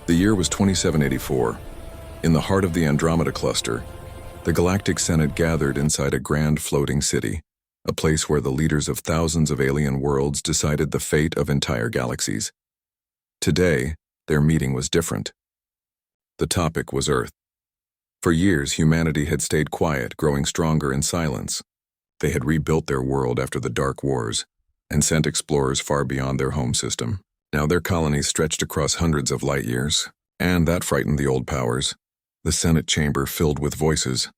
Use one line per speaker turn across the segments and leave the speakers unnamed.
The year was 2784. In the heart of the Andromeda Cluster, the Galactic Senate gathered inside a grand floating city, a place where the leaders of thousands of alien worlds decided the fate of entire galaxies. Today, their meeting was different. The topic was Earth. For years, humanity had stayed quiet, growing stronger in silence. They had rebuilt their world after the Dark Wars and sent explorers far beyond their home system. Now their colonies stretched across hundreds of light years, and that frightened the old powers. The Senate chamber filled with voices.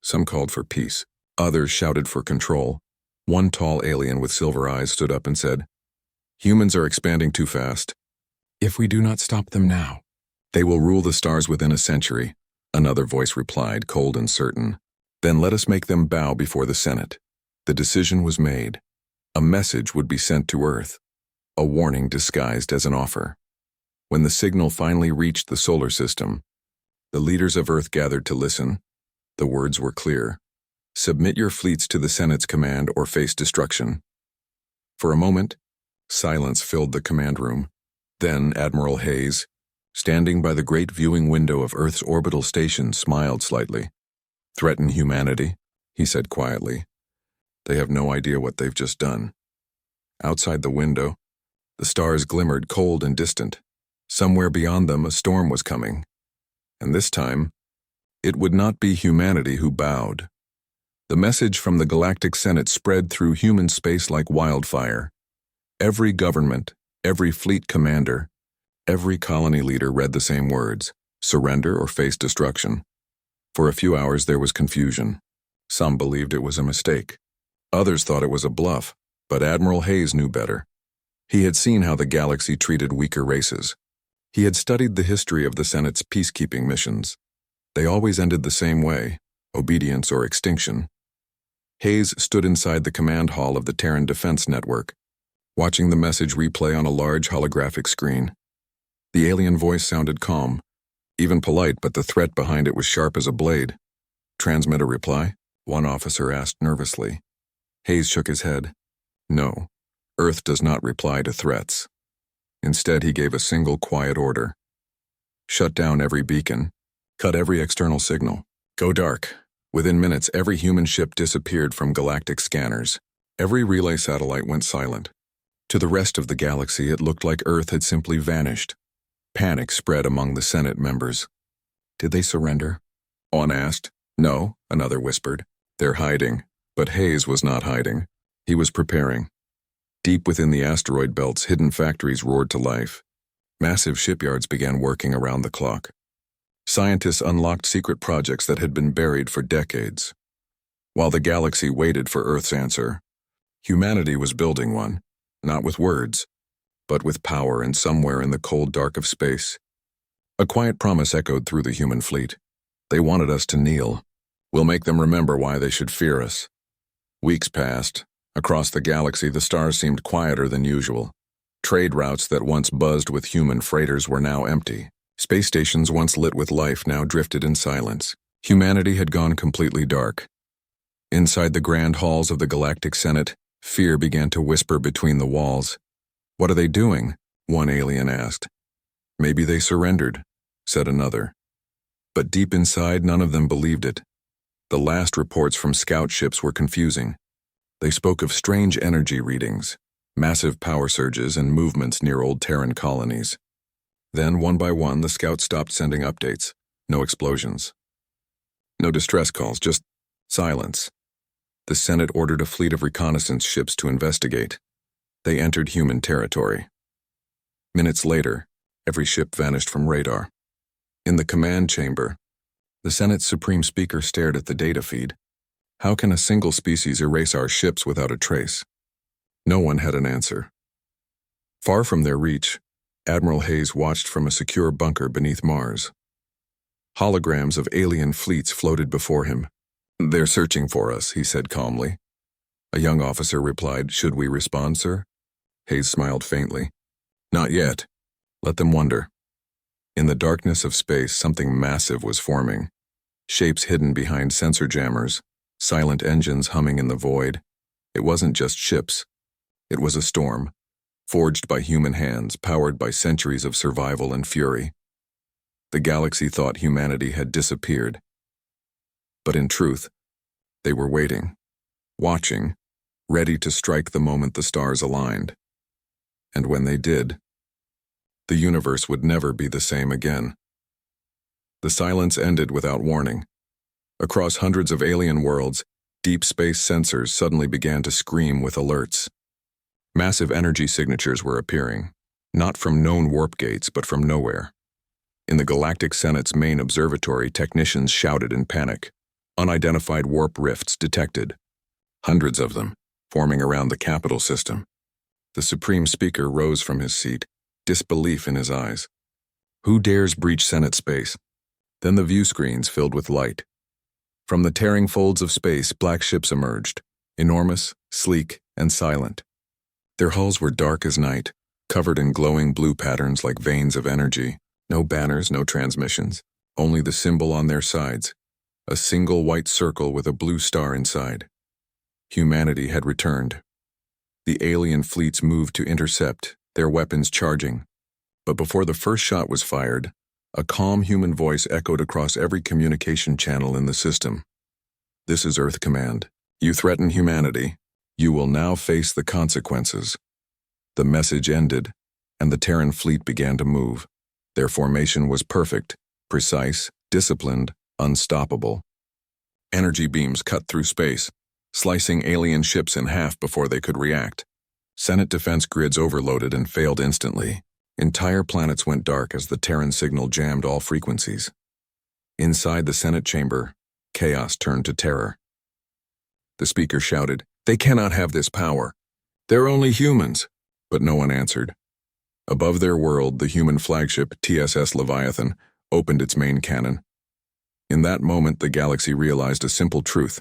Some called for peace. Others shouted for control. One tall alien with silver eyes stood up and said, "Humans are expanding too fast. If we do not stop them now, they will rule the stars within a century." Another voice replied, cold and certain, "Then let us make them bow before the Senate." The decision was made. A message would be sent to Earth, a warning disguised as an offer. When the signal finally reached the solar system, the leaders of Earth gathered to listen. The words were clear. Submit your fleets to the Senate's command or face destruction. For a moment, silence filled the command room. Then Admiral Hayes, standing by the great viewing window of Earth's orbital station, smiled slightly. "Threaten humanity," he said quietly. "They have no idea what they've just done." Outside the window, the stars glimmered cold and distant. Somewhere beyond them, a storm was coming. And this time, it would not be humanity who bowed. The message from the Galactic Senate spread through human space like wildfire. Every government, every fleet commander, every colony leader read the same words: surrender or face destruction. For a few hours there was confusion. Some believed it was a mistake. Others thought it was a bluff, but Admiral Hayes knew better. He had seen how the galaxy treated weaker races. He had studied the history of the Senate's peacekeeping missions. They always ended the same way: obedience or extinction. Hayes stood inside the command hall of the Terran Defense Network, watching the message replay on a large holographic screen. The alien voice sounded calm, even polite, but the threat behind it was sharp as a blade. "Transmit a reply?" one officer asked nervously. Hayes shook his head. "No, Earth does not reply to threats." Instead, he gave a single quiet order. "Shut down every beacon. Cut every external signal. Go dark." Within minutes, every human ship disappeared from galactic scanners. Every relay satellite went silent. To the rest of the galaxy, it looked like Earth had simply vanished. Panic spread among the Senate members. "Did they surrender?" one asked. "No," another whispered. "They're hiding." But Hayes was not hiding. He was preparing. Deep within the asteroid belts, hidden factories roared to life. Massive shipyards began working around the clock. Scientists unlocked secret projects that had been buried for decades. While the galaxy waited for Earth's answer, humanity was building one, not with words, but with power, and somewhere in the cold dark of space, a quiet promise echoed through the human fleet. "They wanted us to kneel. We'll make them remember why they should fear us." Weeks passed. Across the galaxy, the stars seemed quieter than usual. Trade routes that once buzzed with human freighters were now empty. Space stations once lit with life now drifted in silence. Humanity had gone completely dark. Inside the grand halls of the Galactic Senate, fear began to whisper between the walls. "What are they doing?" one alien asked. "Maybe they surrendered," said another. But deep inside, none of them believed it. The last reports from scout ships were confusing. They spoke of strange energy readings, massive power surges, and movements near old Terran colonies. Then, one by one, the scouts stopped sending updates. No explosions. No distress calls, just silence. The Senate ordered a fleet of reconnaissance ships to investigate. They entered human territory. Minutes later, every ship vanished from radar. In the command chamber, the Senate's Supreme Speaker stared at the data feed. How can a single species erase our ships without a trace? No one had an answer. Far from their reach, Admiral Hayes watched from a secure bunker beneath Mars. Holograms of alien fleets floated before him. "They're searching for us," he said calmly. A young officer replied, "Should we respond, sir?" Hayes smiled faintly. "Not yet. Let them wonder." In the darkness of space, something massive was forming. Shapes hidden behind sensor jammers, silent engines humming in the void. It wasn't just ships. It was a storm, forged by human hands, powered by centuries of survival and fury. The galaxy thought humanity had disappeared. But in truth, they were waiting, watching, ready to strike the moment the stars aligned. And when they did, the universe would never be the same again. The silence ended without warning. Across hundreds of alien worlds, deep space sensors suddenly began to scream with alerts. Massive energy signatures were appearing, not from known warp gates but from nowhere. In the Galactic Senate's main observatory, technicians shouted in panic. Unidentified warp rifts detected. Hundreds of them, forming around the capital system. The Supreme Speaker rose from his seat, disbelief in his eyes. Who dares breach Senate space? Then the view screens filled with light. From the tearing folds of space, black ships emerged, enormous, sleek, and silent. Their hulls were dark as night, covered in glowing blue patterns like veins of energy. No banners, no transmissions, only the symbol on their sides, a single white circle with a blue star inside. Humanity had returned. The alien fleets moved to intercept, their weapons charging. But before the first shot was fired, a calm human voice echoed across every communication channel in the system. This is Earth Command. You threaten humanity. You will now face the consequences. The message ended, and the Terran fleet began to move. Their formation was perfect, precise, disciplined, unstoppable. Energy beams cut through space, slicing alien ships in half before they could react. Senate defense grids overloaded and failed instantly. Entire planets went dark as the Terran signal jammed all frequencies. Inside the Senate chamber, chaos turned to terror. The speaker shouted, "They cannot have this power. They're only humans." But no one answered. Above their world, the human flagship TSS Leviathan opened its main cannon. In that moment, the galaxy realized a simple truth.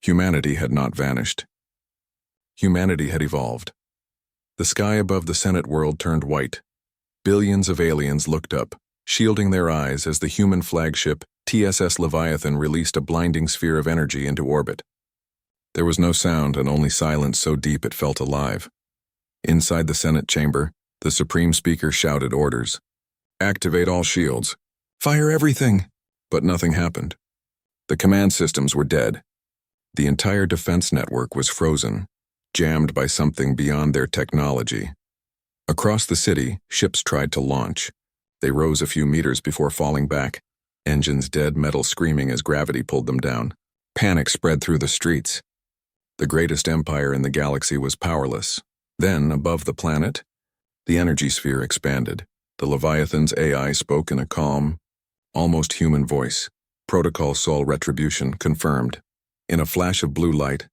Humanity had not vanished. Humanity had evolved. The sky above the Senate world turned white. Billions of aliens looked up, shielding their eyes as the human flagship TSS Leviathan released a blinding sphere of energy into orbit. There was no sound and only silence so deep it felt alive. Inside the Senate chamber, the Supreme Speaker shouted orders. Activate all shields. Fire everything. But nothing happened. The command systems were dead. The entire defense network was frozen, jammed by something beyond their technology. Across the city, ships tried to launch. They rose a few meters before falling back, engines dead, metal screaming as gravity pulled them down. Panic spread through the streets. The greatest empire in the galaxy was powerless. Then, above the planet, the energy sphere expanded. The Leviathan's AI spoke in a calm, almost human voice. Protocol Sol Retribution confirmed. In a flash of blue light,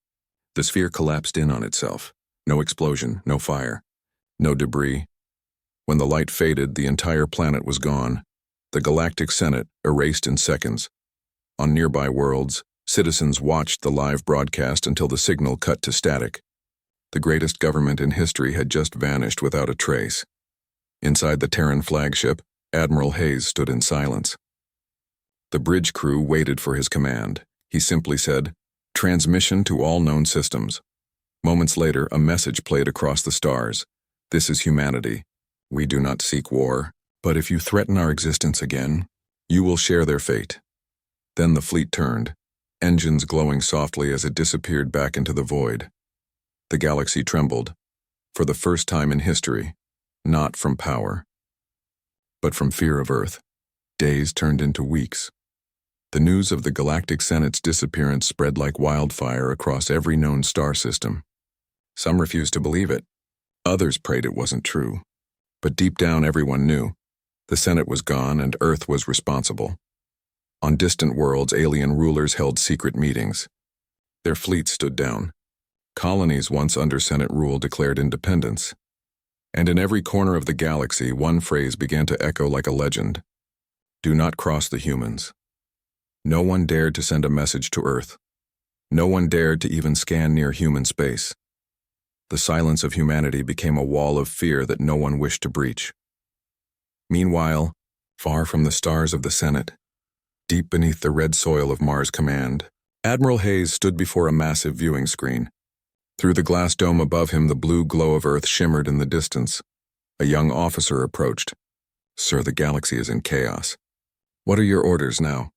the sphere collapsed in on itself. No explosion, no fire, no debris. When the light faded, the entire planet was gone. The Galactic Senate erased in seconds. On nearby worlds, citizens watched the live broadcast until the signal cut to static. The greatest government in history had just vanished without a trace. Inside the Terran flagship, Admiral Hayes stood in silence. The bridge crew waited for his command. He simply said, "Transmission to all known systems." Moments later, a message played across the stars. "This is humanity. We do not seek war, but if you threaten our existence again, you will share their fate." Then the fleet turned, engines glowing softly as it disappeared back into the void. The galaxy trembled, for the first time in history, not from power, but from fear of Earth. Days turned into weeks. The news of the Galactic Senate's disappearance spread like wildfire across every known star system. Some refused to believe it. Others prayed it wasn't true. But deep down, everyone knew. The Senate was gone and Earth was responsible. On distant worlds, alien rulers held secret meetings. Their fleets stood down. Colonies once under Senate rule declared independence. And in every corner of the galaxy, one phrase began to echo like a legend. Do not cross the humans. No one dared to send a message to Earth. No one dared to even scan near human space. The silence of humanity became a wall of fear that no one wished to breach. Meanwhile, far from the stars of the Senate, deep beneath the red soil of Mars Command, Admiral Hayes stood before a massive viewing screen. Through the glass dome above him, the blue glow of Earth shimmered in the distance. A young officer approached. "Sir, the galaxy is in chaos. What are your orders now?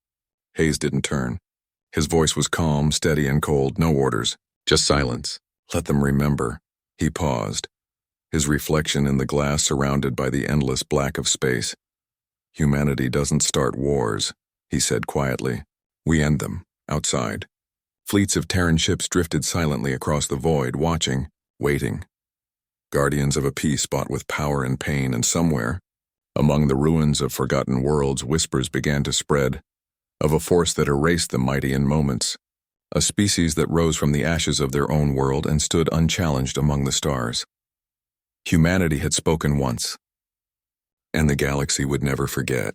Hayes didn't turn. His voice was calm, steady, and cold. No orders, just silence. Let them remember. He paused, his reflection in the glass surrounded by the endless black of space. Humanity doesn't start wars, he said quietly. We end them, outside. Fleets of Terran ships drifted silently across the void, watching, waiting. Guardians of a peace bought with power and pain, and somewhere, among the ruins of forgotten worlds, whispers began to spread, of a force that erased the mighty in moments, a species that rose from the ashes of their own world and stood unchallenged among the stars. Humanity had spoken once, and the galaxy would never forget.